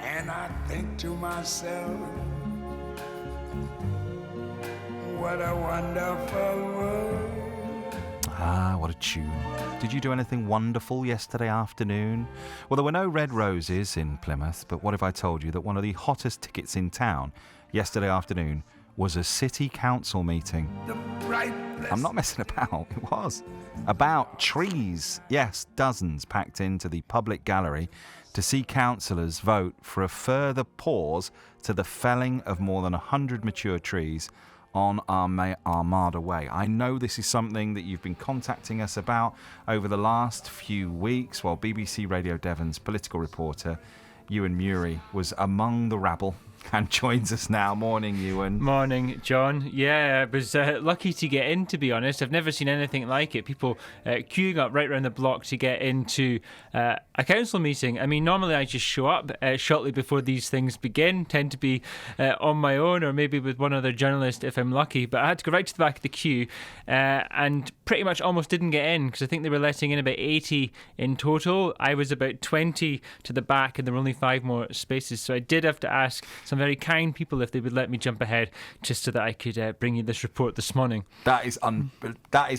And I think to myself, what a wonderful world. Ah, what a tune. Did you do anything wonderful yesterday afternoon? Well, there were no red roses in Plymouth, but what if I told you that one of the hottest tickets in town yesterday afternoon was a city council meeting? I'm not messing about, it was. About trees. Yes, dozens packed into the public gallery to see councillors vote for a further pause to the felling of more than 100 mature trees on Armada Way. I know this is something that you've been contacting us about over the last few weeks, while BBC Radio Devon's political reporter Ewan Murrie was among the rabble and joins us now. Morning, Ewan. Morning, John. Yeah, I was lucky to get in, to be honest. I've never seen anything like it. People queuing up right around the block to get into a council meeting. I mean, normally I just show up shortly before these things begin, tend to be on my own or maybe with one other journalist if I'm lucky. But I had to go right to the back of the queue and pretty much almost didn't get in because I think they were letting in about 80 in total. I was about 20 to the back and there were only 5 more spaces. So I did have to ask some very kind people if they would let me jump ahead just so that I could bring you this report this morning. That is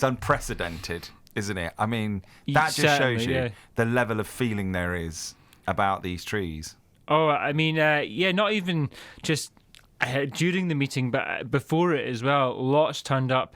unprecedented, isn't it? I mean, that just shows you the level of feeling there is about these trees. Oh, I mean, not even just during the meeting, but before it as well. Lots turned up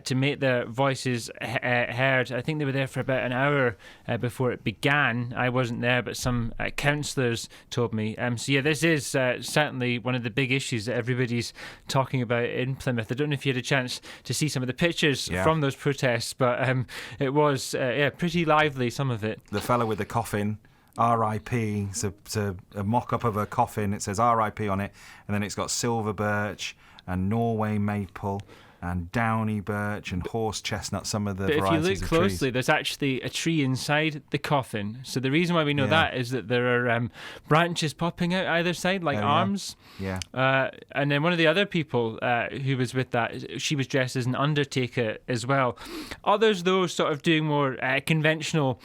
to make their voices heard. I think they were there for about an hour before it began. I wasn't there, but some councillors told me. So yeah, this is certainly one of the big issues that everybody's talking about in Plymouth. I don't know if you had a chance to see some of the pictures from those protests, but it was pretty lively, some of it. The fellow with the coffin, R.I.P. It's a mock-up of a coffin. It says R.I.P. on it, and then it's got silver birch and Norway maple and downy birch and horse chestnut, some of the varieties of trees. But if you look closely, there's actually a tree inside the coffin. So the reason why we know that is that there are branches popping out either side, like arms. Yeah. And then one of the other people who was with that, she was dressed as an undertaker as well. Others, though, sort of doing more conventional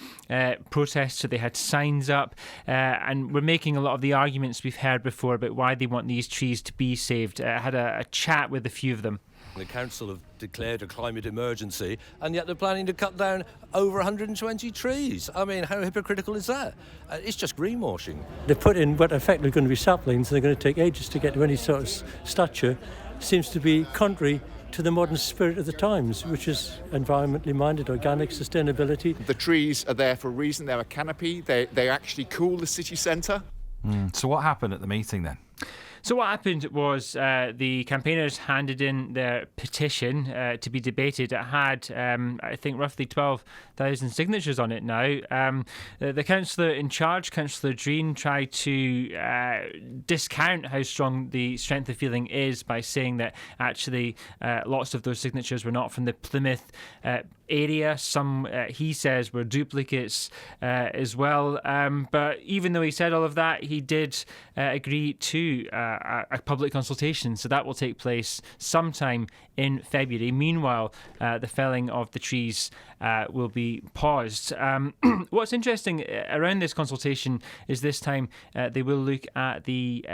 protests. So they had signs up and were making a lot of the arguments we've heard before about why they want these trees to be saved. I had a chat with a few of them. The council have declared a climate emergency, and yet they're planning to cut down over 120 trees. I mean, how hypocritical is that? It's just greenwashing. They put in what effectively are going to be saplings, and they're going to take ages to get to any sort of stature. Seems to be contrary to the modern spirit of the times, which is environmentally minded, organic, sustainability. The trees are there for a reason. They're a canopy. They actually cool the city centre. So what happened at the meeting then? So what happened was the campaigners handed in their petition to be debated. It had, I think, roughly 12,000 signatures on it now. The councillor in charge, Councillor Dreen, tried to discount how strong the strength of feeling is by saying that actually lots of those signatures were not from the Plymouth area. Some, he says, were duplicates as well. But even though he said all of that, he did agree to a public consultation. So that will take place sometime in February. Meanwhile, the felling of the trees will be paused. What's interesting around this consultation is this time they will look at the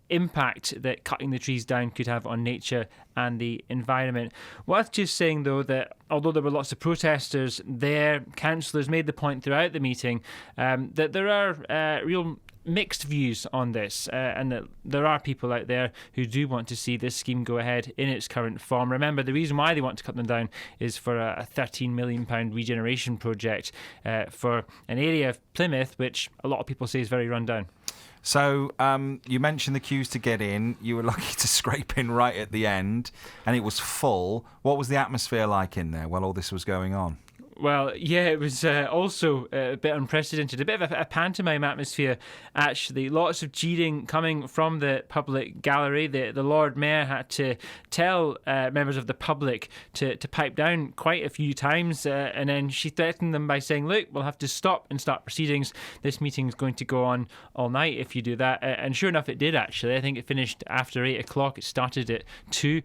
impact that cutting the trees down could have on nature and the environment. Worth just saying, though, that although there were lots of protesters there, councillors made the point throughout the meeting that there are real mixed views on this, and that there are people out there who do want to see this scheme go ahead in its current form. Remember, the reason why they want to cut them down is for a £13 million regeneration project for an area of Plymouth which a lot of people say is very run down. So you mentioned the queues to get in. You were lucky to scrape in right at the end, and it was full. What was the atmosphere like in there while all this was going on? Well, yeah, it was also a bit unprecedented, a bit of a pantomime atmosphere, actually. Lots of jeering coming from the public gallery. The Lord Mayor had to tell members of the public to pipe down quite a few times, and then she threatened them by saying, look, we'll have to stop and start proceedings. This meeting's going to go on all night if you do that. And sure enough, it did, actually. I think it finished after 8 o'clock. It started at 2.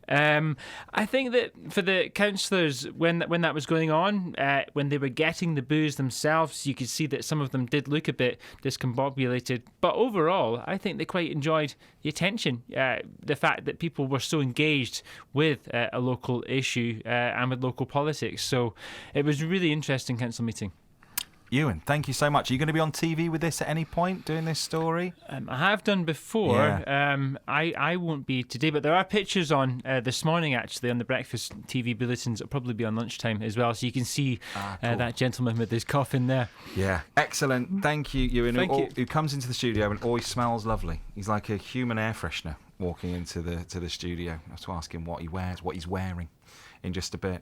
I think that for the councillors, when that was going on, on. When they were getting the booze themselves, you could see that some of them did look a bit discombobulated. But overall, I think they quite enjoyed the attention, the fact that people were so engaged with a local issue and with local politics. So it was a really interesting council meeting. Ewan, thank you so much. Are you going to be on TV with this at any point, doing this story? I have done before. Yeah. I won't be today, but there are pictures on this morning, actually, on the breakfast TV bulletins. It'll probably be on lunchtime as well, so you can see cool. that gentleman with his coffin there. Yeah. Excellent. Thank you, Ewan. Thank you. Who comes into the studio and always smells lovely. He's like a human air freshener walking into the studio. I have to ask him what he wears, what he's wearing in just a bit.